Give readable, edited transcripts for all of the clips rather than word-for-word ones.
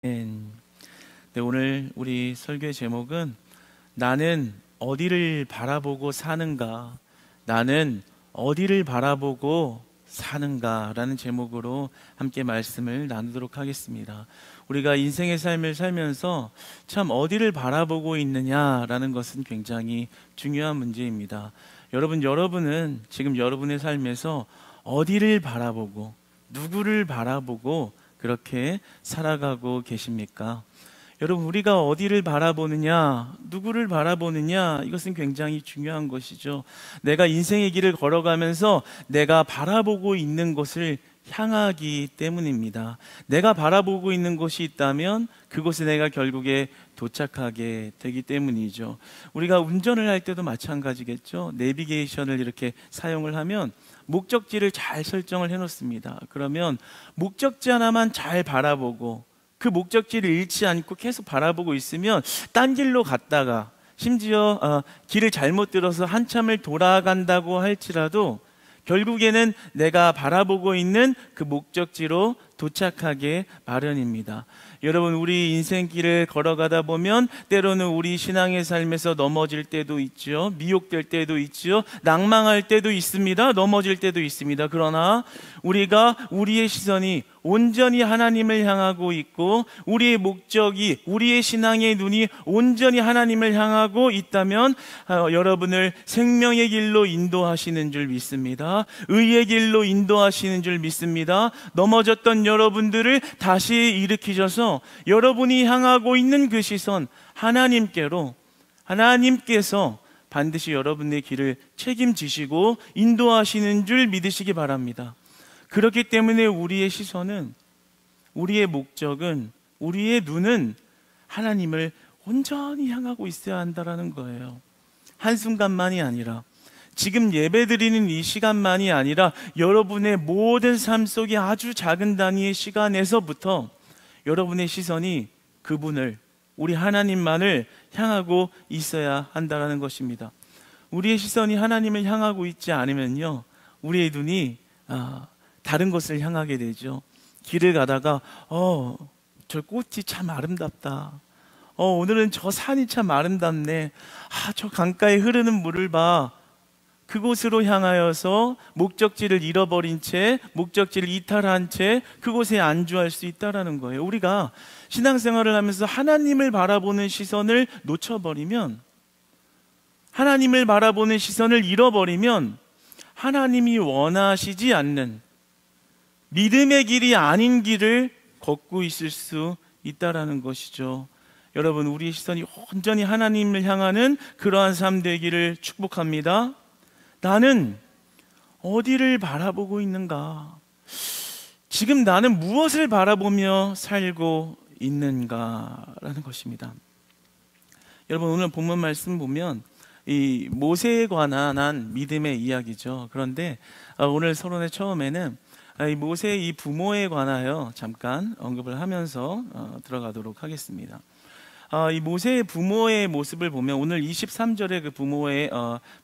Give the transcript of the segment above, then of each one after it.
네, 오늘 우리 설교의 제목은 나는 어디를 바라보고 사는가? 나는 어디를 바라보고 사는가? 라는 제목으로 함께 말씀을 나누도록 하겠습니다. 우리가 인생의 삶을 살면서 참 어디를 바라보고 있느냐라는 것은 굉장히 중요한 문제입니다. 여러분은 지금 여러분의 삶에서 어디를 바라보고 누구를 바라보고 그렇게 살아가고 계십니까? 여러분, 우리가 어디를 바라보느냐, 누구를 바라보느냐, 이것은 굉장히 중요한 것이죠. 내가 인생의 길을 걸어가면서 내가 바라보고 있는 곳을 향하기 때문입니다. 내가 바라보고 있는 곳이 있다면 그곳에 내가 결국에 도착하게 되기 때문이죠. 우리가 운전을 할 때도 마찬가지겠죠. 내비게이션을 이렇게 사용을 하면 목적지를 잘 설정을 해놓습니다. 그러면 목적지 하나만 잘 바라보고 그 목적지를 잃지 않고 계속 바라보고 있으면 딴 길로 갔다가 심지어 길을 잘못 들어서 한참을 돌아간다고 할지라도 결국에는 내가 바라보고 있는 그 목적지로 도착하게 마련입니다. 여러분, 우리 인생길을 걸어가다 보면 때로는 우리 신앙의 삶에서 넘어질 때도 있죠. 미혹될 때도 있죠. 낭망할 때도 있습니다. 넘어질 때도 있습니다. 그러나 우리가 우리의 시선이 온전히 하나님을 향하고 있고 우리의 목적이, 우리의 신앙의 눈이 온전히 하나님을 향하고 있다면 여러분을 생명의 길로 인도하시는 줄 믿습니다. 의의 길로 인도하시는 줄 믿습니다. 넘어졌던 여러분들을 다시 일으키셔서 여러분이 향하고 있는 그 시선 하나님께로, 하나님께서 반드시 여러분의 길을 책임지시고 인도하시는 줄 믿으시기 바랍니다. 그렇기 때문에 우리의 시선은, 우리의 목적은, 우리의 눈은 하나님을 온전히 향하고 있어야 한다는 거예요. 한순간만이 아니라, 지금 예배드리는 이 시간만이 아니라 여러분의 모든 삶 속의 아주 작은 단위의 시간에서부터 여러분의 시선이 그분을, 우리 하나님만을 향하고 있어야 한다는 것입니다. 우리의 시선이 하나님을 향하고 있지 않으면요, 우리의 눈이 다른 곳을 향하게 되죠. 길을 가다가 저 꽃이 참 아름답다. 오늘은 저 산이 참 아름답네. 저 강가에 흐르는 물을 봐. 그곳으로 향하여서 목적지를 잃어버린 채, 목적지를 이탈한 채 그곳에 안주할 수 있다는 거예요. 우리가 신앙생활을 하면서 하나님을 바라보는 시선을 놓쳐버리면, 하나님을 바라보는 시선을 잃어버리면 하나님이 원하시지 않는 믿음의 길이 아닌 길을 걷고 있을 수 있다는 것이죠. 여러분, 우리의 시선이 온전히 하나님을 향하는 그러한 삶 되기를 축복합니다. 나는 어디를 바라보고 있는가? 지금 나는 무엇을 바라보며 살고 있는가라는 것입니다. 여러분, 오늘 본문 말씀 보면 이 모세에 관한 믿음의 이야기죠. 그런데 오늘 서론의 처음에는 이 모세의 이 부모에 관하여 잠깐 언급을 하면서 들어가도록 하겠습니다. 이 모세의 부모의 모습을 보면 오늘 23절에 그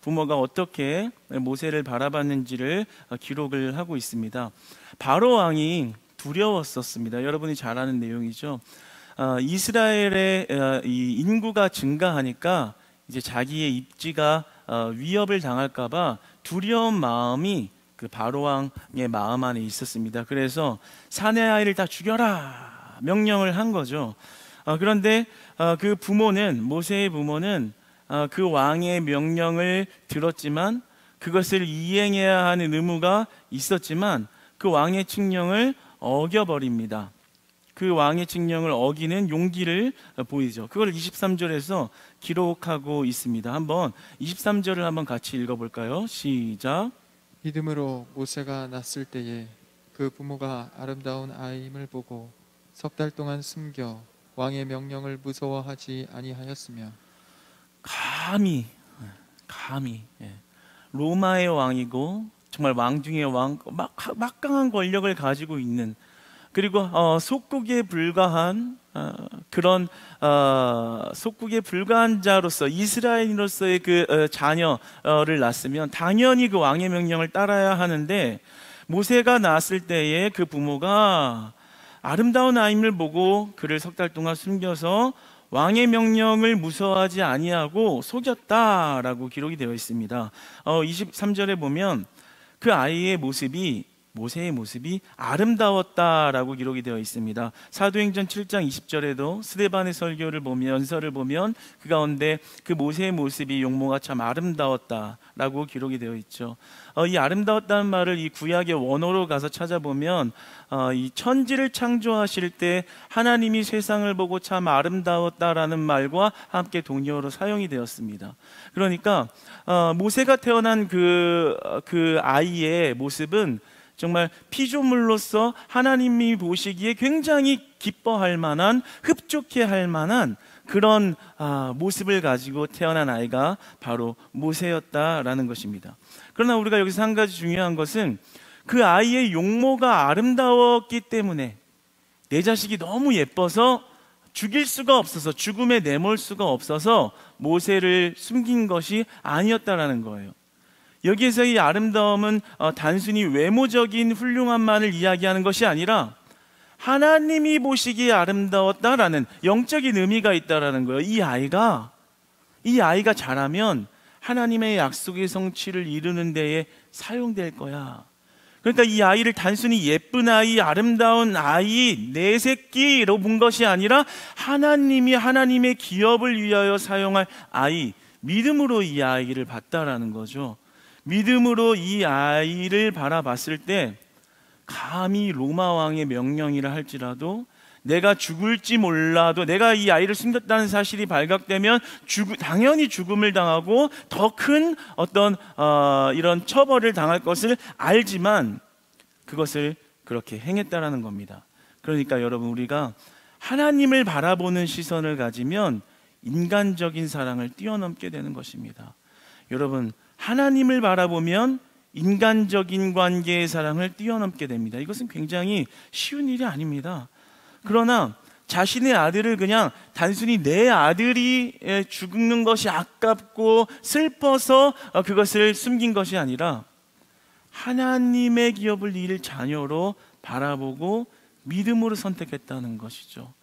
부모가 어떻게 모세를 바라봤는지를 기록을 하고 있습니다. 바로 왕이 두려웠었습니다. 여러분이 잘 아는 내용이죠. 이스라엘의 이 인구가 증가하니까 이제 자기의 입지가 위협을 당할까봐 두려운 마음이 그 바로 왕의 마음 안에 있었습니다. 그래서 사내 아이를 다 죽여라 명령을 한 거죠. 그런데 그 부모는, 모세의 부모는 그 왕의 명령을 들었지만, 그것을 이행해야 하는 의무가 있었지만 그 왕의 칙령을 어겨버립니다. 그 왕의 칙령을 어기는 용기를 보이죠. 그걸 23절에서 기록하고 있습니다. 한번 23절을 한번 같이 읽어볼까요? 시작. 믿음으로 모세가 낳았을 때에 그 부모가 아름다운 아이임을 보고 석 달 동안 숨겨 왕의 명령을 무서워하지 아니하였으며, 감히 로마의 왕이고 정말 왕 중의 왕, 막강한 권력을 가지고 있는, 그리고 속국에 불과한 그런 속국에 불과한 자로서, 이스라엘인으로서의 그 자녀를 낳았으면 당연히 그 왕의 명령을 따라야 하는데, 모세가 낳았을 때에 그 부모가 아름다운 아임을 보고 그를 석 달 동안 숨겨서 왕의 명령을 무서워하지 아니하고 속였다라고 기록이 되어 있습니다. 23절에 보면 그 아이의 모습이, 모세의 모습이 아름다웠다라고 기록이 되어 있습니다. 사도행전 7장 20절에도 스데반의 설교를 보면, 연설을 보면 그 가운데 그 모세의 모습이, 용모가 참 아름다웠다라고 기록이 되어 있죠. 이 아름다웠다는 말을 이 구약의 원어로 가서 찾아보면 이 천지를 창조하실 때 하나님이 세상을 보고 참 아름다웠다라는 말과 함께 동의어로 사용이 되었습니다. 그러니까 모세가 태어난 그 아이의 모습은 정말 피조물로서 하나님이 보시기에 굉장히 기뻐할 만한, 흡족해 할 만한 그런 모습을 가지고 태어난 아이가 바로 모세였다라는 것입니다. 그러나 우리가 여기서 한 가지 중요한 것은 그 아이의 용모가 아름다웠기 때문에 내 자식이 너무 예뻐서 죽일 수가 없어서, 죽음에 내몰 수가 없어서 모세를 숨긴 것이 아니었다라는 거예요. 여기에서 이 아름다움은 단순히 외모적인 훌륭함만을 이야기하는 것이 아니라 하나님이 보시기에 아름다웠다라는 영적인 의미가 있다라는 거예요. 이 아이가 자라면 하나님의 약속의 성취를 이루는 데에 사용될 거야. 그러니까 이 아이를 단순히 예쁜 아이, 아름다운 아이, 내 새끼로 본 것이 아니라 하나님이 하나님의 기업을 위하여 사용할 아이, 믿음으로 이 아이를 봤다라는 거죠. 믿음으로 이 아이를 바라봤을 때 감히 로마 왕의 명령이라 할지라도 내가 죽을지 몰라도, 내가 이 아이를 숨겼다는 사실이 발각되면 당연히 죽음을 당하고 더 큰 어떤 이런 처벌을 당할 것을 알지만 그것을 그렇게 행했다라는 겁니다. 그러니까 여러분, 우리가 하나님을 바라보는 시선을 가지면 인간적인 사랑을 뛰어넘게 되는 것입니다. 여러분, 하나님을 바라보면 인간적인 관계의 사랑을 뛰어넘게 됩니다. 이것은 굉장히 쉬운 일이 아닙니다. 그러나 자신의 아들을 그냥 단순히 내 아들이 죽는 것이 아깝고 슬퍼서 그것을 숨긴 것이 아니라 하나님의 기업을 이룰 자녀로 바라보고 믿음으로 선택했다는 것이죠.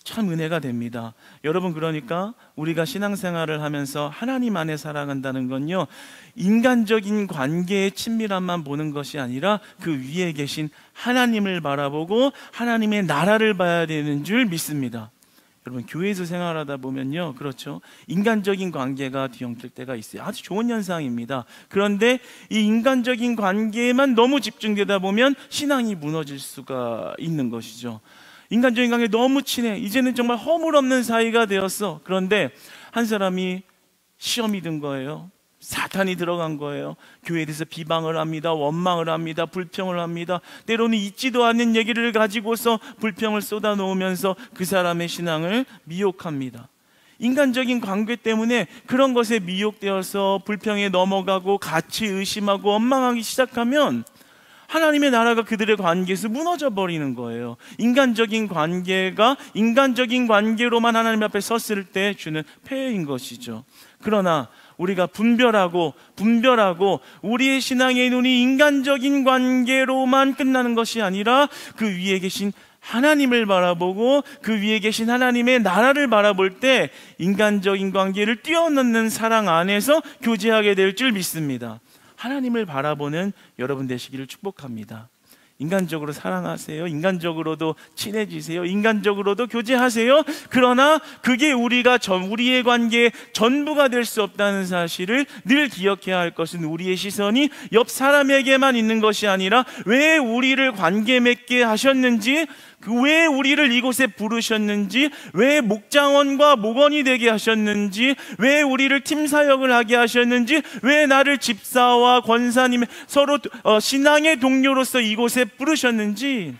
참 은혜가 됩니다. 여러분, 그러니까 우리가 신앙생활을 하면서 하나님 안에 살아간다는 건요, 인간적인 관계의 친밀함만 보는 것이 아니라 그 위에 계신 하나님을 바라보고 하나님의 나라를 봐야 되는 줄 믿습니다. 여러분, 교회에서 생활하다 보면요, 그렇죠, 인간적인 관계가 뒤엉킬 때가 있어요. 아주 좋은 현상입니다. 그런데 이 인간적인 관계에만 너무 집중되다 보면 신앙이 무너질 수가 있는 것이죠. 인간적인 관계 너무 친해, 이제는 정말 허물없는 사이가 되었어. 그런데 한 사람이 시험이 든 거예요. 사탄이 들어간 거예요. 교회에 대해서 비방을 합니다. 원망을 합니다. 불평을 합니다. 때로는 있지도 않는 얘기를 가지고서 불평을 쏟아놓으면서 그 사람의 신앙을 미혹합니다. 인간적인 관계 때문에 그런 것에 미혹되어서 불평에 넘어가고 같이 의심하고 원망하기 시작하면 하나님의 나라가 그들의 관계에서 무너져 버리는 거예요. 인간적인 관계가 인간적인 관계로만 하나님 앞에 섰을 때 주는 폐해인 것이죠. 그러나 우리가 분별하고 우리의 신앙의 눈이 인간적인 관계로만 끝나는 것이 아니라 그 위에 계신 하나님을 바라보고 그 위에 계신 하나님의 나라를 바라볼 때 인간적인 관계를 뛰어넘는 사랑 안에서 교제하게 될 줄 믿습니다. 하나님을 바라보는 여러분 되시기를 축복합니다. 인간적으로 사랑하세요. 인간적으로도 친해지세요. 인간적으로도 교제하세요. 그러나 그게 우리의 관계의 전부가 될 수 없다는 사실을 늘 기억해야 할 것은 우리의 시선이 옆 사람에게만 있는 것이 아니라 왜 우리를 관계 맺게 하셨는지, 왜 우리를 이곳에 부르셨는지, 왜 목장원과 목원이 되게 하셨는지, 왜 우리를 팀사역을 하게 하셨는지, 왜 나를 집사와 권사님 서로 신앙의 동료로서 이곳에 부르셨는지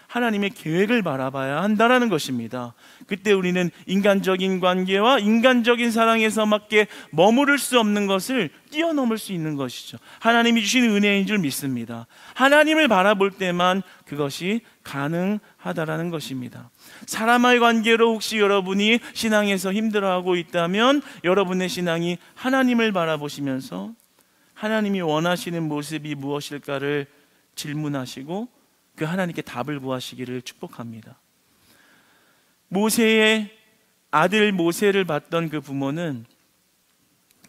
하나님의 계획을 바라봐야 한다라는 것입니다. 그때 우리는 인간적인 관계와 인간적인 사랑에서밖에 머무를 수 없는 것을 뛰어넘을 수 있는 것이죠. 하나님이 주신 은혜인 줄 믿습니다. 하나님을 바라볼 때만 그것이 가능하다라는 것입니다. 사람과의 관계로 혹시 여러분이 신앙에서 힘들어하고 있다면 여러분의 신앙이 하나님을 바라보시면서 하나님이 원하시는 모습이 무엇일까를 질문하시고 그 하나님께 답을 구하시기를 축복합니다. 모세의 아들 모세를 봤던 그 부모는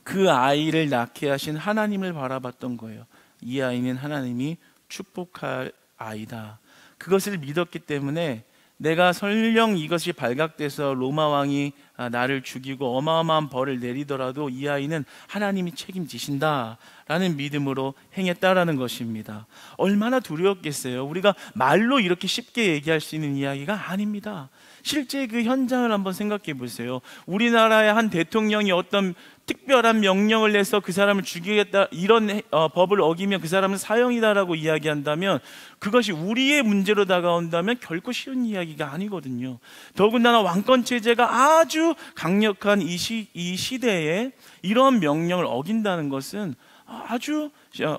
그 아이를 낳게 하신 하나님을 바라봤던 거예요. 이 아이는 하나님이 축복할 아이다. 그것을 믿었기 때문에 내가 설령 이것이 발각돼서 로마 왕이 나를 죽이고 어마어마한 벌을 내리더라도 이 아이는 하나님이 책임지신다라는 믿음으로 행했다라는 것입니다. 얼마나 두려웠겠어요. 우리가 말로 이렇게 쉽게 얘기할 수 있는 이야기가 아닙니다. 실제 그 현장을 한번 생각해 보세요. 우리나라의 한 대통령이 어떤 특별한 명령을 내서 그 사람을 죽이겠다, 이런 법을 어기면 그 사람은 사형이다라고 이야기한다면, 그것이 우리의 문제로 다가온다면 결코 쉬운 이야기가 아니거든요. 더군다나 왕권 체제가 아주 강력한 이 시대에 이런 명령을 어긴다는 것은 아주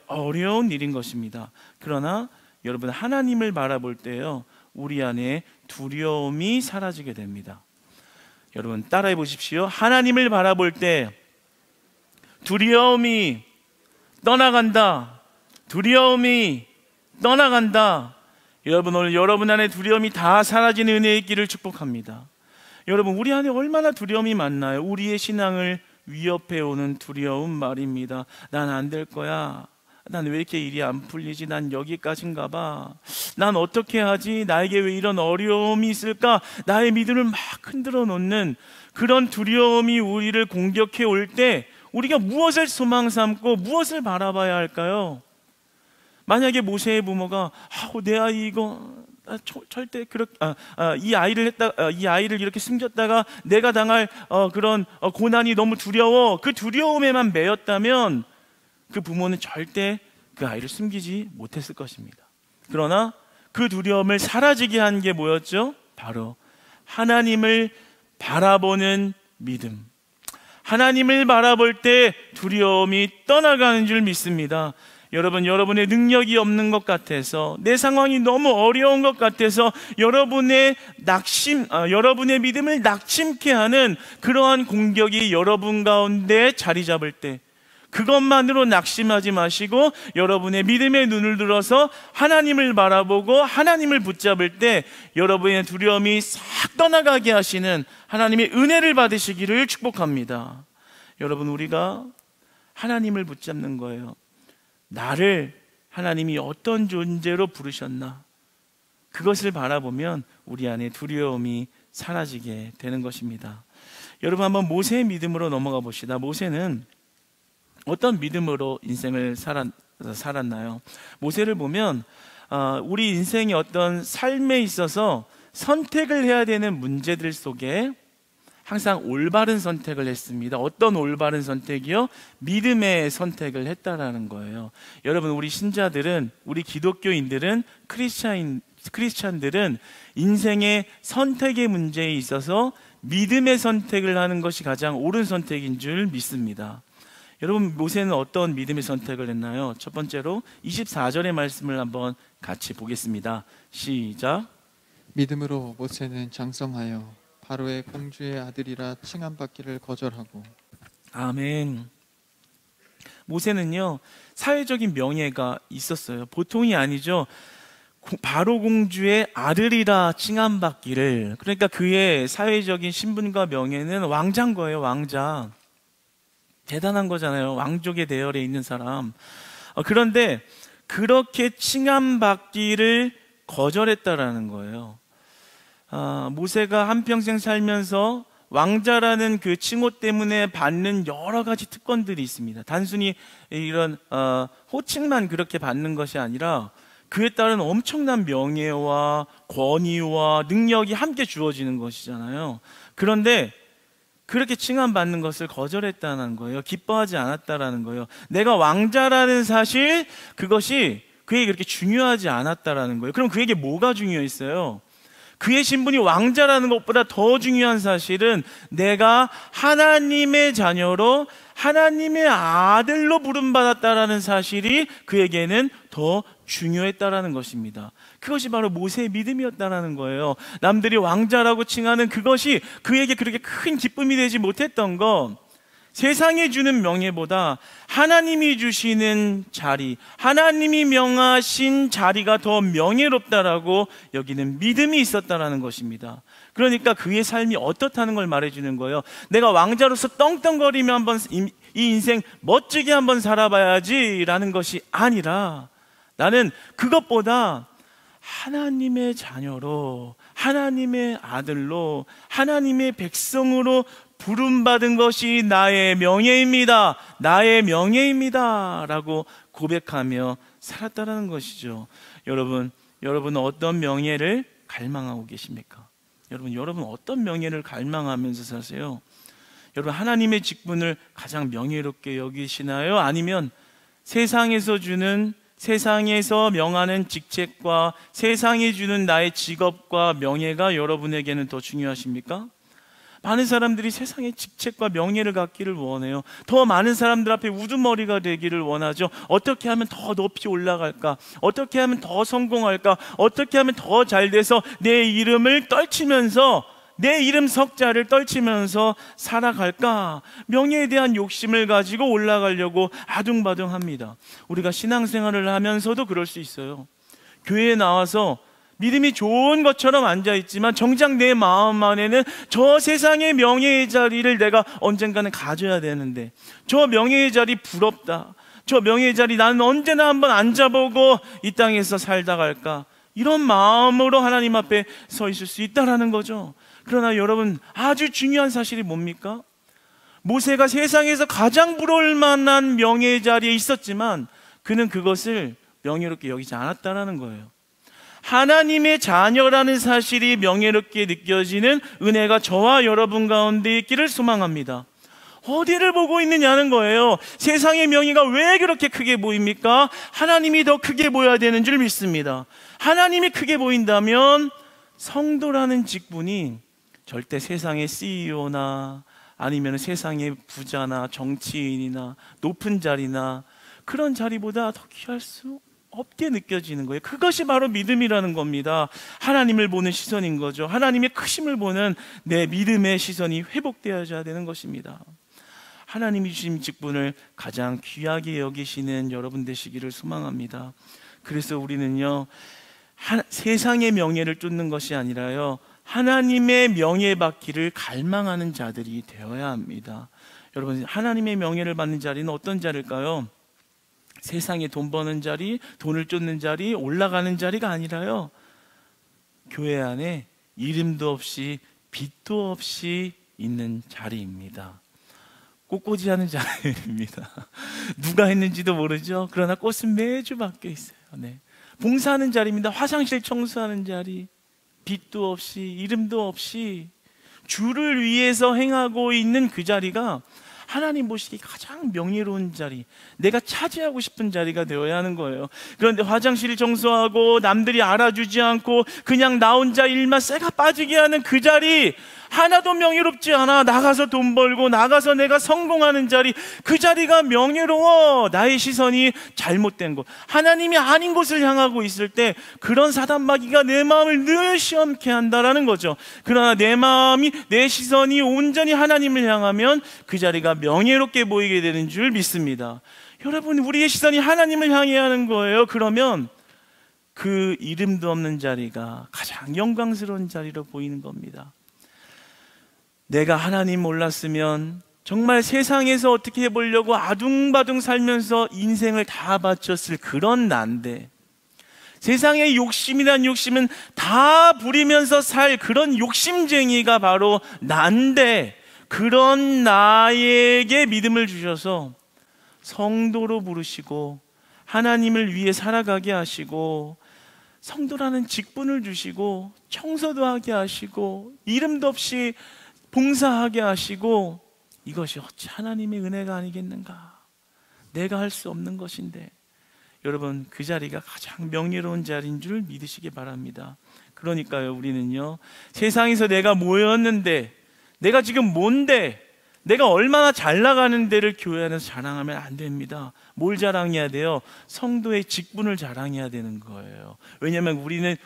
어려운 일인 것입니다. 그러나 여러분, 하나님을 바라볼 때요, 우리 안에 두려움이 사라지게 됩니다. 여러분 따라해 보십시오. 하나님을 바라볼 때 두려움이 떠나간다. 두려움이 떠나간다. 여러분, 오늘 여러분 안에 두려움이 다 사라지는 은혜의 있기를 축복합니다. 여러분, 우리 안에 얼마나 두려움이 많나요? 우리의 신앙을 위협해 오는 두려움 말입니다. 난 안 될 거야. 난 왜 이렇게 일이 안 풀리지? 난 여기까지인가 봐. 난 어떻게 하지? 나에게 왜 이런 어려움이 있을까? 나의 믿음을 막 흔들어 놓는 그런 두려움이 우리를 공격해 올 때 우리가 무엇을 소망 삼고 무엇을 바라봐야 할까요? 만약에 모세의 부모가 내 아이 이거 절대 그렇게 이 아이를 이렇게 숨겼다가 내가 당할 그런 고난이 너무 두려워, 그 두려움에만 매였다면 그 부모는 절대 그 아이를 숨기지 못했을 것입니다. 그러나 그 두려움을 사라지게 한 게 뭐였죠? 바로 하나님을 바라보는 믿음. 하나님을 바라볼 때 두려움이 떠나가는 줄 믿습니다. 여러분, 여러분의 능력이 없는 것 같아서, 내 상황이 너무 어려운 것 같아서 여러분의 믿음을 낙심케 하는 그러한 공격이 여러분 가운데 자리 잡을 때, 그것만으로 낙심하지 마시고 여러분의 믿음의 눈을 들어서 하나님을 바라보고 하나님을 붙잡을 때 여러분의 두려움이 싹 떠나가게 하시는 하나님의 은혜를 받으시기를 축복합니다. 여러분, 우리가 하나님을 붙잡는 거예요. 나를 하나님이 어떤 존재로 부르셨나, 그것을 바라보면 우리 안에 두려움이 사라지게 되는 것입니다. 여러분, 한번 모세의 믿음으로 넘어가 봅시다. 모세는 어떤 믿음으로 인생을 살았나요? 모세를 보면 우리 인생의 어떤 삶에 있어서 선택을 해야 되는 문제들 속에 항상 올바른 선택을 했습니다. 어떤 올바른 선택이요? 믿음의 선택을 했다라는 거예요. 여러분, 우리 신자들은, 우리 기독교인들은, 크리스찬들은 인생의 선택의 문제에 있어서 믿음의 선택을 하는 것이 가장 옳은 선택인 줄 믿습니다. 여러분, 모세는 어떤 믿음의 선택을 했나요? 첫 번째로 24절의 말씀을 한번 같이 보겠습니다. 시작. 믿음으로 모세는 장성하여 바로의 공주의 아들이라 칭함받기를 거절하고. 아멘. 모세는요, 사회적인 명예가 있었어요. 보통이 아니죠. 바로 공주의 아들이라 칭함받기를, 그러니까 그의 사회적인 신분과 명예는 왕자인 거예요. 왕자. 대단한 거잖아요. 왕족의 대열에 있는 사람. 그런데 그렇게 칭함받기를 거절했다라는 거예요. 모세가 한평생 살면서 왕자라는 그 칭호 때문에 받는 여러 가지 특권들이 있습니다. 단순히 이런 호칭만 그렇게 받는 것이 아니라 그에 따른 엄청난 명예와 권위와 능력이 함께 주어지는 것이잖아요. 그런데 그렇게 칭함받는 것을 거절했다는 거예요. 기뻐하지 않았다라는 거예요. 내가 왕자라는 사실, 그것이 그에게 그렇게 중요하지 않았다라는 거예요. 그럼 그에게 뭐가 중요했어요? 그의 신분이 왕자라는 것보다 더 중요한 사실은 내가 하나님의 자녀로, 하나님의 아들로 부름받았다라는 사실이 그에게는 더 중요했다라는 것입니다. 그것이 바로 모세의 믿음이었다라는 거예요. 남들이 왕자라고 칭하는 그것이 그에게 그렇게 큰 기쁨이 되지 못했던 것, 세상이 주는 명예보다 하나님이 주시는 자리, 하나님이 명하신 자리가 더 명예롭다라고 여기는 믿음이 있었다라는 것입니다. 그러니까 그의 삶이 어떻다는 걸 말해주는 거예요. 내가 왕자로서 떵떵거리며 한번 이 인생 멋지게 한번 살아봐야지라는 것이 아니라, 나는 그것보다 하나님의 자녀로, 하나님의 아들로, 하나님의 백성으로 부름받은 것이 나의 명예입니다. 나의 명예입니다. 라고 고백하며 살았다는 것이죠. 여러분 어떤 명예를 갈망하고 계십니까? 여러분 어떤 명예를 갈망하면서 사세요? 여러분 하나님의 직분을 가장 명예롭게 여기시나요? 아니면 세상에서 명하는 직책과 세상이 주는 나의 직업과 명예가 여러분에게는 더 중요하십니까? 많은 사람들이 세상의 직책과 명예를 갖기를 원해요. 더 많은 사람들 앞에 우두머리가 되기를 원하죠. 어떻게 하면 더 높이 올라갈까? 어떻게 하면 더 성공할까? 어떻게 하면 더 잘 돼서 내 이름을 떨치면서, 내 이름 석자를 떨치면서 살아갈까? 명예에 대한 욕심을 가지고 올라가려고 아둥바둥합니다. 우리가 신앙생활을 하면서도 그럴 수 있어요. 교회에 나와서 믿음이 좋은 것처럼 앉아있지만 정작 내 마음 안에는 저 세상의 명예의 자리를 내가 언젠가는 가져야 되는데, 저 명예의 자리 부럽다, 저 명예의 자리 나는 언제나 한번 앉아보고 이 땅에서 살다 갈까, 이런 마음으로 하나님 앞에 서 있을 수 있다라는 거죠. 그러나 여러분, 아주 중요한 사실이 뭡니까? 모세가 세상에서 가장 부러울 만한 명예의 자리에 있었지만 그는 그것을 명예롭게 여기지 않았다라는 거예요. 하나님의 자녀라는 사실이 명예롭게 느껴지는 은혜가 저와 여러분 가운데 있기를 소망합니다. 어디를 보고 있느냐는 거예요. 세상의 명예가 왜 그렇게 크게 보입니까? 하나님이 더 크게 보여야 되는 줄 믿습니다. 하나님이 크게 보인다면 성도라는 직분이 절대 세상의 CEO나 아니면 세상의 부자나 정치인이나 높은 자리나 그런 자리보다 더 귀할 수 없게 느껴지는 거예요. 그것이 바로 믿음이라는 겁니다. 하나님을 보는 시선인 거죠. 하나님의 크심을 보는 내 믿음의 시선이 회복되어야 되는 것입니다. 하나님이 주신 직분을 가장 귀하게 여기시는 여러분 되시기를 소망합니다. 그래서 우리는요, 세상의 명예를 쫓는 것이 아니라요, 하나님의 명예받기를 갈망하는 자들이 되어야 합니다. 여러분, 하나님의 명예를 받는 자리는 어떤 자리일까요? 세상에 돈 버는 자리, 돈을 쫓는 자리, 올라가는 자리가 아니라요, 교회 안에 이름도 없이 빛도 없이 있는 자리입니다. 꽃꽂이하는 자리입니다. 누가 했는지도 모르죠. 그러나 꽃은 매주 바뀌어 있어요. 네. 봉사하는 자리입니다. 화장실 청소하는 자리, 빛도 없이 이름도 없이 주를 위해서 행하고 있는 그 자리가 하나님 보시기 가장 명예로운 자리, 내가 차지하고 싶은 자리가 되어야 하는 거예요. 그런데 화장실 청소하고 남들이 알아주지 않고 그냥 나 혼자 일만 쇠가 빠지게 하는 그 자리, 하나도 명예롭지 않아. 나가서 돈 벌고 나가서 내가 성공하는 자리, 그 자리가 명예로워. 나의 시선이 잘못된 곳, 하나님이 아닌 곳을 향하고 있을 때 그런 사단마귀가 내 마음을 늘 시험케 한다라는 거죠. 그러나 내 마음이, 내 시선이 온전히 하나님을 향하면 그 자리가 명예롭게 보이게 되는 줄 믿습니다. 여러분, 우리의 시선이 하나님을 향해야 하는 거예요. 그러면 그 이름도 없는 자리가 가장 영광스러운 자리로 보이는 겁니다. 내가 하나님 몰랐으면 정말 세상에서 어떻게 해보려고 아둥바둥 살면서 인생을 다 바쳤을 그런 난데, 세상의 욕심이란 욕심은 다 부리면서 살 그런 욕심쟁이가 바로 난데, 그런 나에게 믿음을 주셔서 성도로 부르시고 하나님을 위해 살아가게 하시고 성도라는 직분을 주시고 청소도 하게 하시고 이름도 없이 봉사하게 하시고, 이것이 어찌 하나님의 은혜가 아니겠는가? 내가 할 수 없는 것인데. 여러분, 그 자리가 가장 명예로운 자리인 줄 믿으시기 바랍니다. 그러니까요, 우리는요, 세상에서 내가 뭐였는데, 내가 지금 뭔데, 내가 얼마나 잘 나가는 데를 교회 안에서 자랑하면 안 됩니다. 뭘 자랑해야 돼요? 성도의 직분을 자랑해야 되는 거예요. 왜냐하면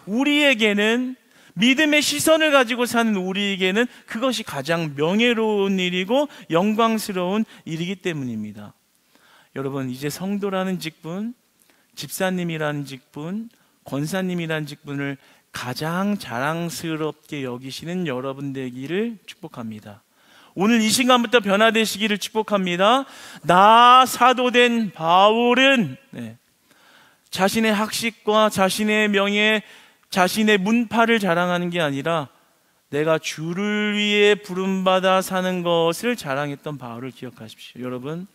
우리에게는 믿음의 시선을 가지고 사는 우리에게는 그것이 가장 명예로운 일이고 영광스러운 일이기 때문입니다. 여러분, 이제 성도라는 직분, 집사님이라는 직분, 권사님이라는 직분을 가장 자랑스럽게 여기시는 여러분 되기를 축복합니다. 오늘 이 시간부터 변화되시기를 축복합니다. 나 사도된 바울은 자신의 학식과 자신의 명예, 자신의 문파를 자랑하는 게 아니라 내가 주를 위해 부름받아 사는 것을 자랑했던 바울을 기억하십시오. 여러분,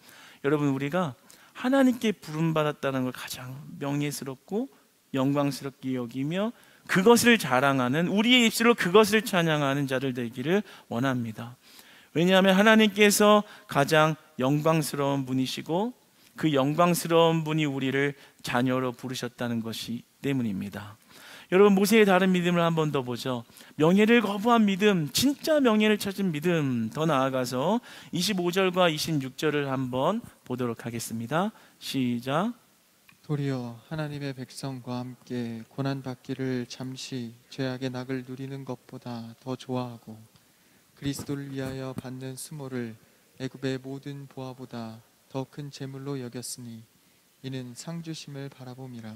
우리가 하나님께 부름받았다는 걸 가장 명예스럽고 영광스럽게 여기며 그것을 자랑하는, 우리의 입술로 그것을 찬양하는 자들 되기를 원합니다. 왜냐하면 하나님께서 가장 영광스러운 분이시고 그 영광스러운 분이 우리를 자녀로 부르셨다는 것이 때문입니다. 여러분, 모세의 다른 믿음을 한 번 더 보죠. 명예를 거부한 믿음, 진짜 명예를 찾은 믿음. 더 나아가서 25절과 26절을 한번 보도록 하겠습니다. 시작. 도리어 하나님의 백성과 함께 고난받기를 잠시 죄악의 낙을 누리는 것보다 더 좋아하고 그리스도를 위하여 받는 수모를 애굽의 모든 보화보다 더 큰 재물로 여겼으니 이는 상 주심을 바라봄이라.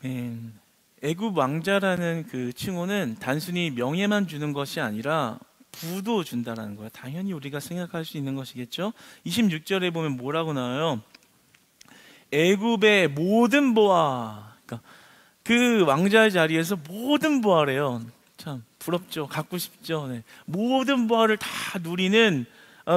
아멘. 애굽 왕자라는 그 칭호는 단순히 명예만 주는 것이 아니라 부도 준다라는 거예요. 당연히 우리가 생각할 수 있는 것이겠죠. 26절에 보면 뭐라고 나와요? 애굽의 모든 보화. 그러니까 그 왕자의 자리에서 모든 보화래요. 참 부럽죠. 갖고 싶죠. 모든 보화를 다 누리는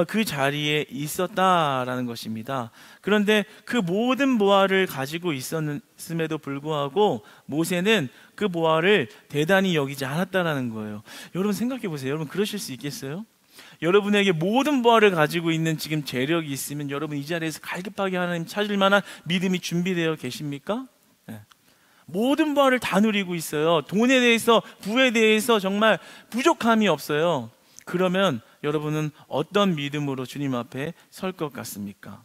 그 자리에 있었다라는 것입니다. 그런데 그 모든 보화를 가지고 있었음에도 불구하고 모세는 그 보화를 대단히 여기지 않았다라는 거예요. 여러분 생각해 보세요. 여러분 그러실 수 있겠어요? 여러분에게 모든 보화를 가지고 있는 지금 재력이 있으면 여러분 이 자리에서 갈급하게 하나님 찾을 만한 믿음이 준비되어 계십니까? 모든 보화를 다 누리고 있어요. 돈에 대해서, 부에 대해서 정말 부족함이 없어요. 그러면 여러분은 어떤 믿음으로 주님 앞에 설 것 같습니까?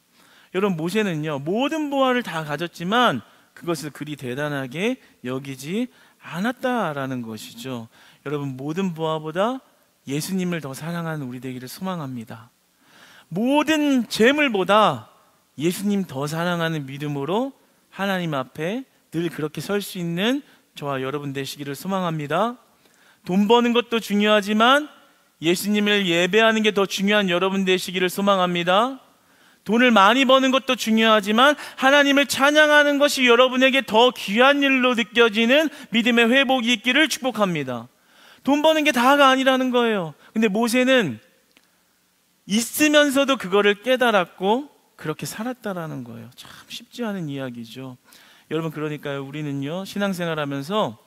여러분, 모세는요 모든 보화를 다 가졌지만 그것을 그리 대단하게 여기지 않았다라는 것이죠. 여러분, 모든 보화보다 예수님을 더 사랑하는 우리 되기를 소망합니다. 모든 재물보다 예수님 더 사랑하는 믿음으로 하나님 앞에 늘 그렇게 설 수 있는 저와 여러분 되시기를 소망합니다. 돈 버는 것도 중요하지만 예수님을 예배하는 게 더 중요한 여러분 되시기를 소망합니다. 돈을 많이 버는 것도 중요하지만 하나님을 찬양하는 것이 여러분에게 더 귀한 일로 느껴지는 믿음의 회복이 있기를 축복합니다. 돈 버는 게 다가 아니라는 거예요. 근데 모세는 있으면서도 그거를 깨달았고 그렇게 살았다라는 거예요. 참 쉽지 않은 이야기죠. 여러분, 그러니까요, 우리는요 신앙생활하면서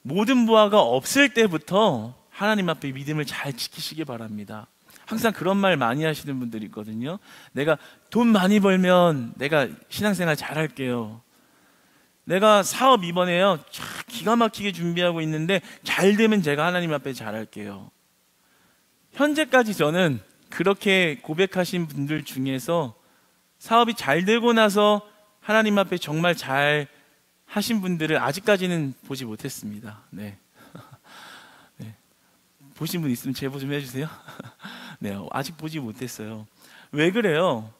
모든 부하가 없을 때부터 하나님 앞에 믿음을 잘 지키시기 바랍니다. 항상 그런 말 많이 하시는 분들이 있거든요. 내가 돈 많이 벌면 내가 신앙생활 잘할게요. 내가 사업 이번에요 기가 막히게 준비하고 있는데 잘 되면 제가 하나님 앞에 잘할게요. 현재까지 저는 그렇게 고백하신 분들 중에서 사업이 잘 되고 나서 하나님 앞에 정말 잘 하신 분들을 아직까지는 보지 못했습니다. 네. 보신 분 있으면 제보 좀 해주세요. 네, 아직 보지 못했어요. 왜 그래요?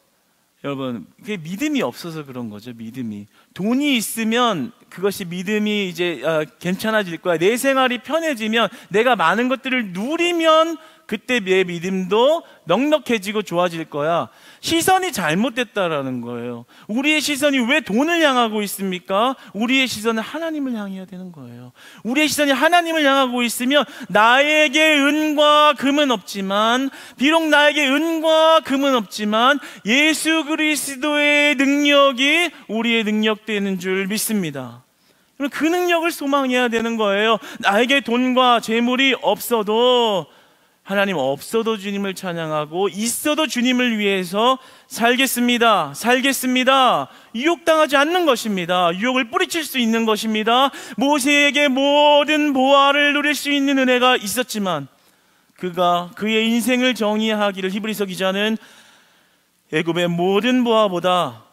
여러분, 그게 믿음이 없어서 그런 거죠. 믿음이. 돈이 있으면 그것이 믿음이 이제 괜찮아질 거야. 내 생활이 편해지면, 내가 많은 것들을 누리면 그때 내 믿음도 넉넉해지고 좋아질 거야. 시선이 잘못됐다라는 거예요. 우리의 시선이 왜 돈을 향하고 있습니까? 우리의 시선은 하나님을 향해야 되는 거예요. 우리의 시선이 하나님을 향하고 있으면 나에게 은과 금은 없지만, 비록 나에게 은과 금은 없지만 예수 그리스도의 능력이 우리의 능력 되는 줄 믿습니다. 그 능력을 소망해야 되는 거예요. 나에게 돈과 재물이 없어도, 하나님 없어도 주님을 찬양하고 있어도 주님을 위해서 살겠습니다. 유혹당하지 않는 것입니다. 유혹을 뿌리칠 수 있는 것입니다. 모세에게 모든 보화를 누릴 수 있는 은혜가 있었지만 그가 그의 인생을 정의하기를 히브리서 기자는 애굽의 모든 보화보다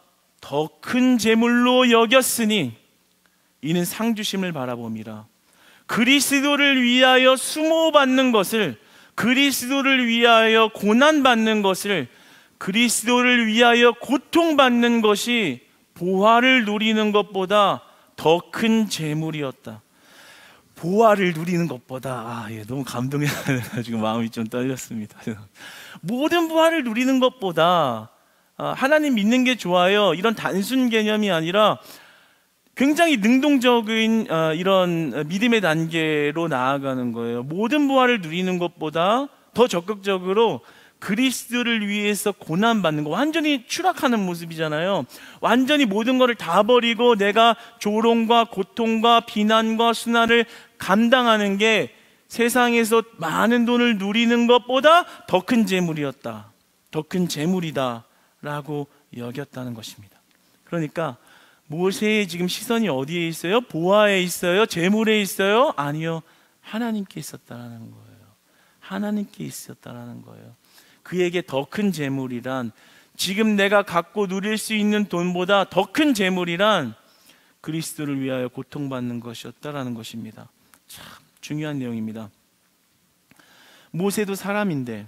더 큰 재물로 여겼으니 이는 상 주심을 바라봄이라. 그리스도를 위하여 수모받는 것을, 그리스도를 위하여 고난받는 것을, 그리스도를 위하여 고통받는 것이 보화를 누리는 것보다 더 큰 재물이었다. 보화를 누리는 것보다, 너무 감동해가지고 마음이 좀 떨렸습니다. 모든 보화를 누리는 것보다 하나님 믿는 게 좋아요, 이런 단순 개념이 아니라 굉장히 능동적인 이런 믿음의 단계로 나아가는 거예요. 모든 보화를 누리는 것보다 더 적극적으로 그리스도를 위해서 고난받는 거, 완전히 추락하는 모습이잖아요. 완전히 모든 것을 다 버리고 내가 조롱과 고통과 비난과 수난을 감당하는 게 세상에서 많은 돈을 누리는 것보다 더 큰 재물이었다, 더 큰 재물이다 라고 여겼다는 것입니다. 그러니까 모세의 지금 시선이 어디에 있어요? 보화에 있어요? 재물에 있어요? 아니요, 하나님께 있었다라는 거예요. 하나님께 있었다라는 거예요. 그에게 더 큰 재물이란, 지금 내가 갖고 누릴 수 있는 돈보다 더 큰 재물이란 그리스도를 위하여 고통받는 것이었다라는 것입니다. 참 중요한 내용입니다. 모세도 사람인데,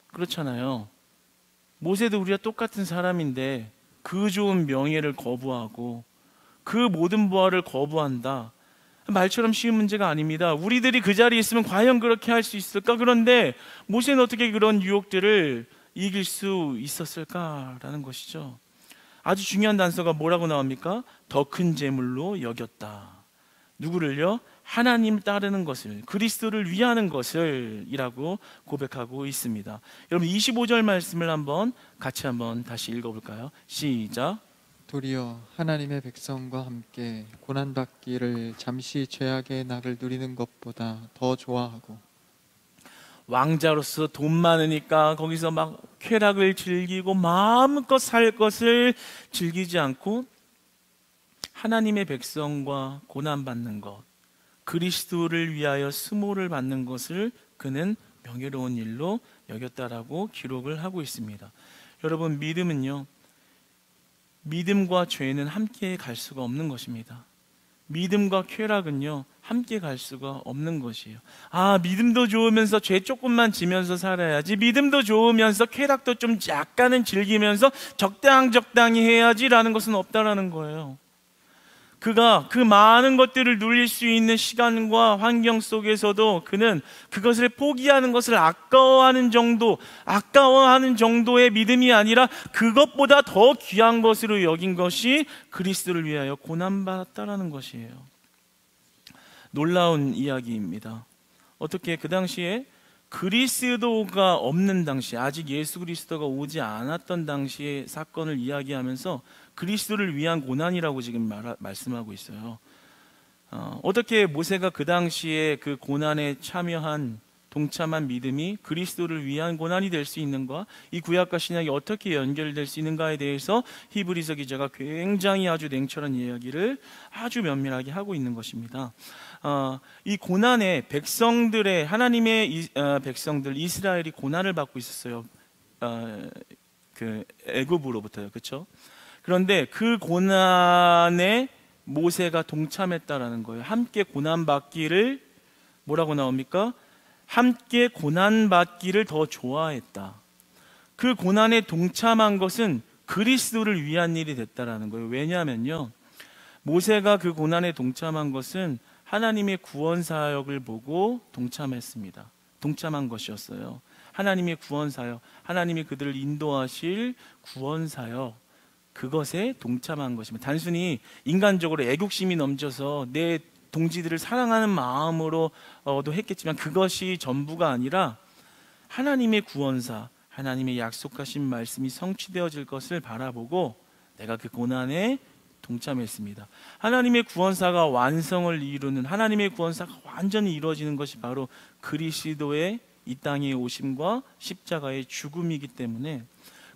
그렇잖아요. 모세도 우리와 똑같은 사람인데 그 좋은 명예를 거부하고 그 모든 보화를 거부한다. 말처럼 쉬운 문제가 아닙니다. 우리들이 그 자리에 있으면 과연 그렇게 할 수 있을까? 그런데 모세는 어떻게 그런 유혹들을 이길 수 있었을까라는 것이죠. 아주 중요한 단서가 뭐라고 나옵니까? 더 큰 재물로 여겼다. 누구를요? 하나님 따르는 것을, 그리스도를 위하는 것을 이라고 고백하고 있습니다. 여러분 25절 말씀을 같이 한번 다시 읽어볼까요? 시작. 도리어 하나님의 백성과 함께 고난받기를 잠시 죄악의 낙을 누리는 것보다 더 좋아하고, 왕자로서 돈 많으니까 거기서 막 쾌락을 즐기고 마음껏 살 것을 즐기지 않고 하나님의 백성과 고난받는 것, 그리스도를 위하여 수모를 받는 것을 그는 명예로운 일로 여겼다라고 기록을 하고 있습니다. 여러분, 믿음은요, 믿음과 죄는 함께 갈 수가 없는 것입니다. 믿음과 쾌락은요, 함께 갈 수가 없는 것이에요. 믿음도 좋으면서 죄 조금만 지면서 살아야지, 믿음도 좋으면서 쾌락도 좀 약간은 즐기면서 적당히 해야지라는 것은 없다라는 거예요. 그가 그 많은 것들을 누릴 수 있는 시간과 환경 속에서도 그는 그것을 포기하는 것을 아까워하는 정도의 믿음이 아니라 그것보다 더 귀한 것으로 여긴 것이 그리스도를 위하여 고난받았다라는 것이에요. 놀라운 이야기입니다. 어떻게 그 당시에 그리스도가 없는 당시, 아직 예수 그리스도가 오지 않았던 당시의 사건을 이야기하면서 그리스도를 위한 고난이라고 지금 말씀하고 있어요. 어떻게 모세가 그 당시에 그 고난에 동참한 믿음이 그리스도를 위한 고난이 될 수 있는가? 이 구약과 신약이 어떻게 연결될 수 있는가에 대해서 히브리서 기자가 굉장히 아주 냉철한 이야기를 아주 면밀하게 하고 있는 것입니다. 이 고난에 하나님의 백성들 이스라엘이 고난을 받고 있었어요. 그 애굽으로부터요, 그렇죠? 그런데 그 고난에 모세가 동참했다라는 거예요. 함께 고난받기를, 뭐라고 나옵니까? 함께 고난받기를 더 좋아했다. 그 고난에 동참한 것은 그리스도를 위한 일이 됐다라는 거예요. 왜냐하면요, 모세가 그 고난에 동참한 것은 하나님의 구원 사역을 보고 동참한 것이었어요. 하나님의 구원 사역, 하나님이 그들을 인도하실 구원 사역, 그것에 동참한 것입니다. 단순히 인간적으로 애국심이 넘쳐서 내 동지들을 사랑하는 마음으로도 했겠지만 그것이 전부가 아니라 하나님의 구원사, 하나님의 약속하신 말씀이 성취되어질 것을 바라보고 내가 그 고난에 동참했습니다. 하나님의 구원사가 완성을 이루는, 하나님의 구원사가 완전히 이루어지는 것이 바로 그리스도의 이 땅에 오심과 십자가의 죽음이기 때문에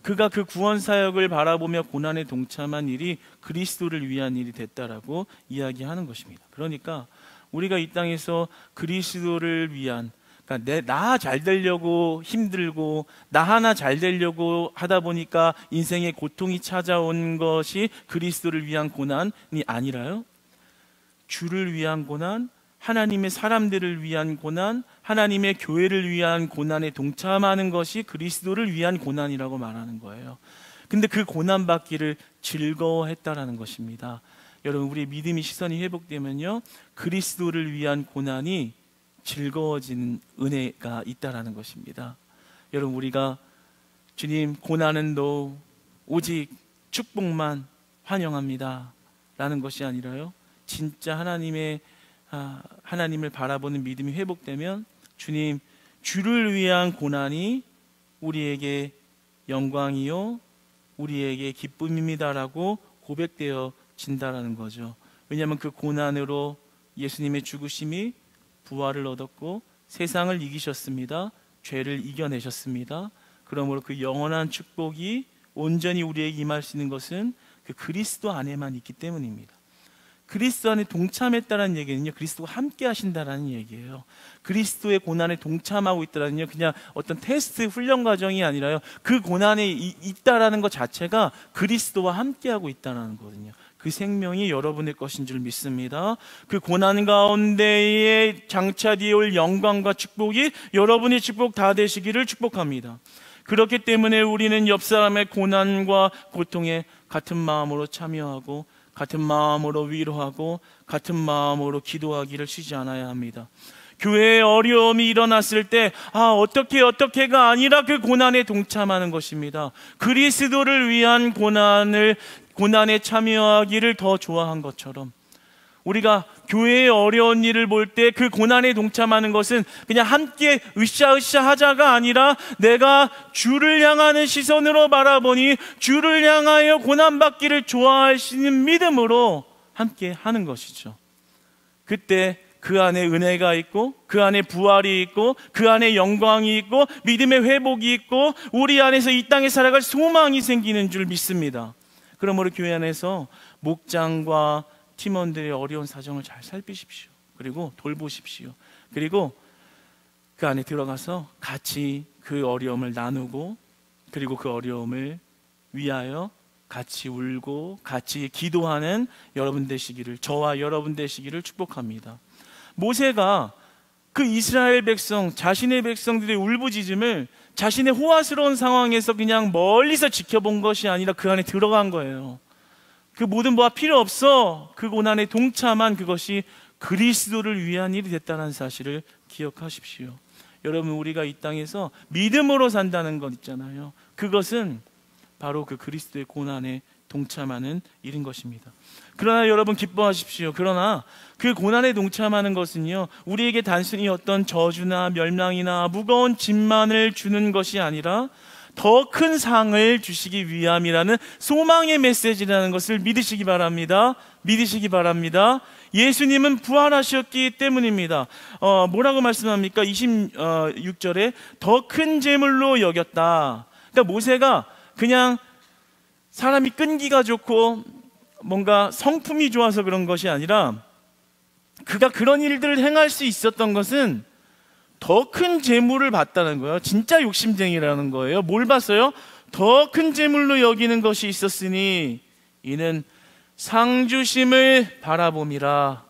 그가 그 구원 사역을 바라보며 고난에 동참한 일이 그리스도를 위한 일이 됐다라고 이야기하는 것입니다. 그러니까 우리가 이 땅에서 그리스도를 위한, 그러니까 나 잘 되려고 힘들고 나 하나 잘 되려고 하다 보니까 인생의 고통이 찾아온 것이 그리스도를 위한 고난이 아니라요, 주를 위한 고난, 하나님의 사람들을 위한 고난, 하나님의 교회를 위한 고난에 동참하는 것이 그리스도를 위한 고난이라고 말하는 거예요. 근데 그 고난 받기를 즐거워했다라는 것입니다. 여러분, 우리의 믿음이 시선이 회복되면요, 그리스도를 위한 고난이 즐거워지는 은혜가 있다라는 것입니다. 여러분, 우리가 주님, 고난은 너 오직 축복만 환영합니다 라는 것이 아니라요, 진짜 하나님을 바라보는 믿음이 회복되면 주님, 주를 위한 고난이 우리에게 영광이요 우리에게 기쁨입니다라고 고백되어진다라는 거죠. 왜냐하면 그 고난으로 예수님의 죽으심이 부활을 얻었고 세상을 이기셨습니다. 죄를 이겨내셨습니다. 그러므로 그 영원한 축복이 온전히 우리에게 임할 수 있는 것은 그 그리스도 안에만 있기 때문입니다. 그리스도 안에 동참했다는 얘기는요, 그리스도와 함께 하신다는 얘기예요. 그리스도의 고난에 동참하고 있다는요, 그냥 어떤 테스트 훈련 과정이 아니라요, 그 고난에 있다라는 것 자체가 그리스도와 함께 하고 있다는 거거든요. 그 생명이 여러분의 것인 줄 믿습니다. 그 고난 가운데에 장차되어 올 영광과 축복이 여러분의 축복 다 되시기를 축복합니다. 그렇기 때문에 우리는 옆 사람의 고난과 고통에 같은 마음으로 참여하고 같은 마음으로 위로하고 같은 마음으로 기도하기를 쉬지 않아야 합니다. 교회에 어려움이 일어났을 때 어떻게가 아니라 그 고난에 동참하는 것입니다. 그리스도를 위한 고난에 참여하기를 더 좋아한 것처럼 우리가 교회의 어려운 일을 볼 때 그 고난에 동참하는 것은 그냥 함께 으쌰으쌰 하자가 아니라 내가 주를 향하는 시선으로 바라보니 주를 향하여 고난받기를 좋아하시는 믿음으로 함께 하는 것이죠. 그때 그 안에 은혜가 있고 그 안에 부활이 있고 그 안에 영광이 있고 믿음의 회복이 있고 우리 안에서 이 땅에 살아갈 소망이 생기는 줄 믿습니다. 그러므로 교회 안에서 목장과 팀원들의 어려운 사정을 잘 살피십시오. 그리고 돌보십시오. 그리고 그 안에 들어가서 같이 그 어려움을 나누고 그리고 그 어려움을 위하여 같이 울고 같이 기도하는 여러분 되시기를, 저와 여러분 되시기를 축복합니다. 모세가 그 이스라엘 백성, 자신의 백성들의 울부짖음을 자신의 호화스러운 상황에서 그냥 멀리서 지켜본 것이 아니라 그 안에 들어간 거예요. 그 모든 뭐가 필요 없어. 그 고난에 동참한 그것이 그리스도를 위한 일이 됐다는 사실을 기억하십시오. 여러분, 우리가 이 땅에서 믿음으로 산다는 것 있잖아요. 그것은 바로 그 그리스도의 고난에 동참하는 일인 것입니다. 그러나 여러분 기뻐하십시오. 그러나 그 고난에 동참하는 것은요, 우리에게 단순히 어떤 저주나 멸망이나 무거운 짐만을 주는 것이 아니라 더 큰 상을 주시기 위함이라는 소망의 메시지라는 것을 믿으시기 바랍니다. 믿으시기 바랍니다. 예수님은 부활하셨기 때문입니다. 뭐라고 말씀합니까? 26절에 더 큰 재물로 여겼다. 그러니까 모세가 그냥 사람이 끈기가 좋고 뭔가 성품이 좋아서 그런 것이 아니라 그가 그런 일들을 행할 수 있었던 것은 더 큰 재물을 봤다는 거예요. 진짜 욕심쟁이라는 거예요. 뭘 봤어요? 더 큰 재물로 여기는 것이 있었으니 이는 상 주심을 바라봄이라.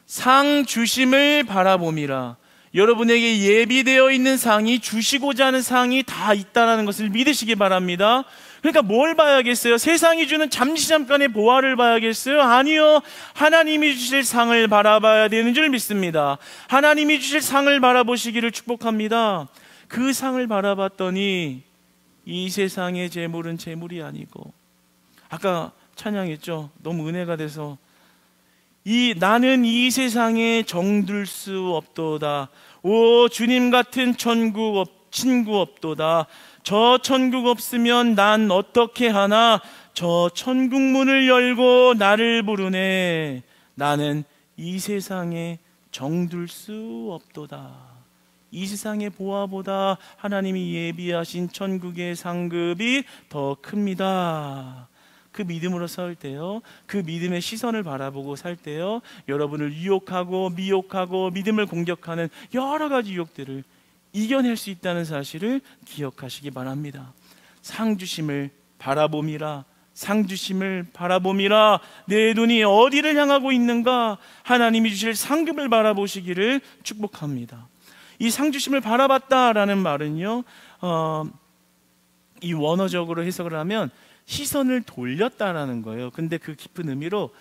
상 주심을 바라봄이라. 여러분에게 예비되어 있는 상이, 주시고자 하는 상이 다 있다는 것을 믿으시기 바랍니다. 그러니까 뭘 봐야겠어요? 세상이 주는 잠깐의 보화를 봐야겠어요? 아니요. 하나님이 주실 상을 바라봐야 되는 줄 믿습니다. 하나님이 주실 상을 바라보시기를 축복합니다. 그 상을 바라봤더니 이 세상의 재물은 재물이 아니고, 아까 찬양했죠? 너무 은혜가 돼서 나는 이 세상에 정들 수 없도다. 오 주님 같은 친구 없도다. 저 천국 없으면 난 어떻게 하나. 저 천국 문을 열고 나를 부르네. 나는 이 세상에 정들 수 없도다. 이 세상의 보화보다 하나님이 예비하신 천국의 상급이 더 큽니다. 그 믿음으로 설 때요, 그 믿음의 시선을 바라보고 살 때요, 여러분을 유혹하고 미혹하고 믿음을 공격하는 여러 가지 유혹들을 이겨낼 수 있다는 사실을 기억하시기 바랍니다. 상 주심을 바라봄이라. 상 주심을 바라봄이라. 내 눈이 어디를 향하고 있는가? 하나님이 주실 상급을 바라보시기를 축복합니다. 이 상 주심을 바라봤다라는 말은요, 이 원어적으로 해석을 하면 시선을 돌렸다라는 거예요. 근데 그 깊은 의미로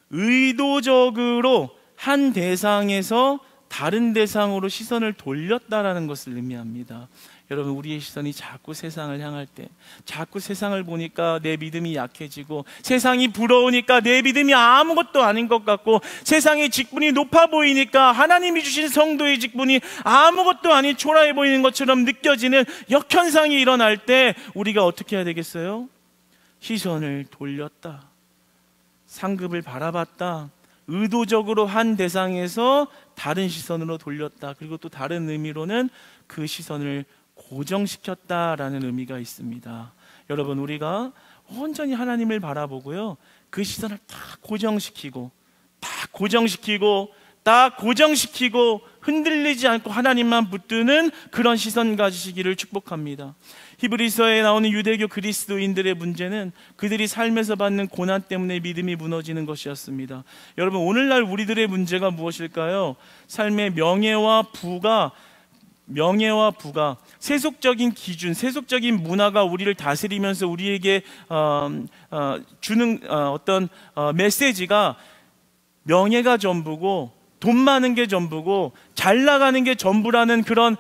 의도적으로 한 대상에서 다른 대상으로 시선을 돌렸다라는 것을 의미합니다. 여러분, 우리의 시선이 자꾸 세상을 향할 때, 자꾸 세상을 보니까 내 믿음이 약해지고, 세상이 부러우니까 내 믿음이 아무것도 아닌 것 같고, 세상의 직분이 높아 보이니까 하나님이 주신 성도의 직분이 아무것도 아닌 초라해 보이는 것처럼 느껴지는 역현상이 일어날 때 우리가 어떻게 해야 되겠어요? 시선을 돌렸다, 상급을 바라봤다, 의도적으로 한 대상에서 다른 시선으로 돌렸다. 그리고 또 다른 의미로는 그 시선을 고정시켰다라는 의미가 있습니다. 여러분, 우리가 온전히 하나님을 바라보고요, 그 시선을 딱 고정시키고 흔들리지 않고 하나님만 붙드는 그런 시선 가지시기를 축복합니다. 히브리서에 나오는 유대교 그리스도인들의 문제는 그들이 삶에서 받는 고난 때문에 믿음이 무너지는 것이었습니다. 여러분, 오늘날 우리들의 문제가 무엇일까요? 삶의 명예와 부가 세속적인 기준, 세속적인 문화가 우리를 다스리면서 우리에게 주는 어떤 메시지가 명예가 전부고 돈 많은 게 전부고 잘 나가는 게 전부라는 그런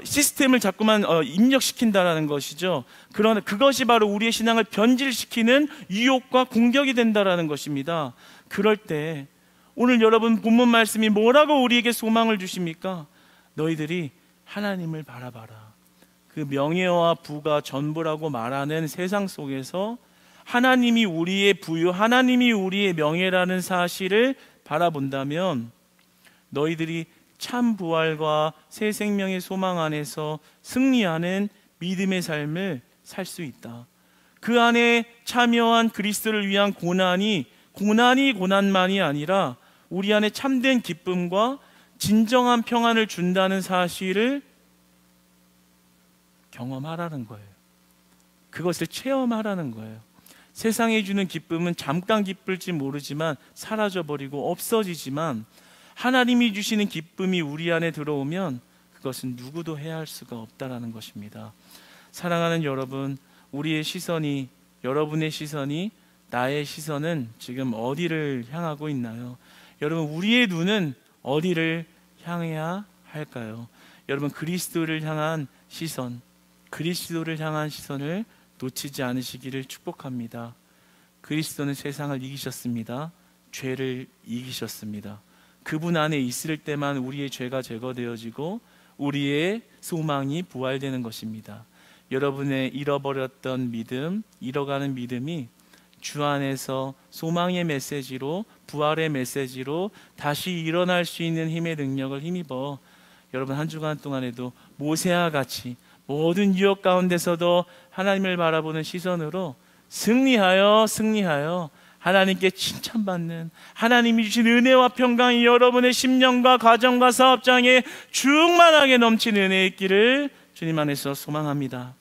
시스템을 자꾸만 입력시킨다라는 것이죠. 그러나 그것이 바로 우리의 신앙을 변질시키는 유혹과 공격이 된다라는 것입니다. 그럴 때 오늘 여러분 본문 말씀이 뭐라고 우리에게 소망을 주십니까? 너희들이 하나님을 바라봐라. 그 명예와 부가 전부라고 말하는 세상 속에서 하나님이 우리의 부유, 하나님이 우리의 명예라는 사실을 바라본다면 너희들이 참 부활과 새 생명의 소망 안에서 승리하는 믿음의 삶을 살 수 있다. 그 안에 참여한 그리스도를 위한 고난만이 아니라 우리 안에 참된 기쁨과 진정한 평안을 준다는 사실을 경험하라는 거예요. 그것을 체험하라는 거예요. 세상에 주는 기쁨은 잠깐 기쁠지 모르지만 사라져버리고 없어지지만, 하나님이 주시는 기쁨이 우리 안에 들어오면 그것은 누구도 해할 수가 없다라는 것입니다. 사랑하는 여러분, 우리의 시선이, 여러분의 시선이, 나의 시선은 지금 어디를 향하고 있나요? 여러분, 우리의 눈은 어디를 향해야 할까요? 여러분, 그리스도를 향한 시선을 놓치지 않으시기를 축복합니다. 그리스도는 세상을 이기셨습니다. 죄를 이기셨습니다. 그분 안에 있을 때만 우리의 죄가 제거되어지고 우리의 소망이 부활되는 것입니다. 여러분의 잃어버렸던 믿음, 잃어가는 믿음이 주 안에서 소망의 메시지로, 부활의 메시지로 다시 일어날 수 있는 힘의 능력을 힘입어 여러분 한 주간 동안에도 모세와 같이 모든 유혹 가운데서도 하나님을 바라보는 시선으로 승리하여 하나님께 칭찬받는, 하나님이 주신 은혜와 평강이 여러분의 심령과 가정과 사업장에 충만하게 넘치는 은혜의 길을 주님 안에서 소망합니다.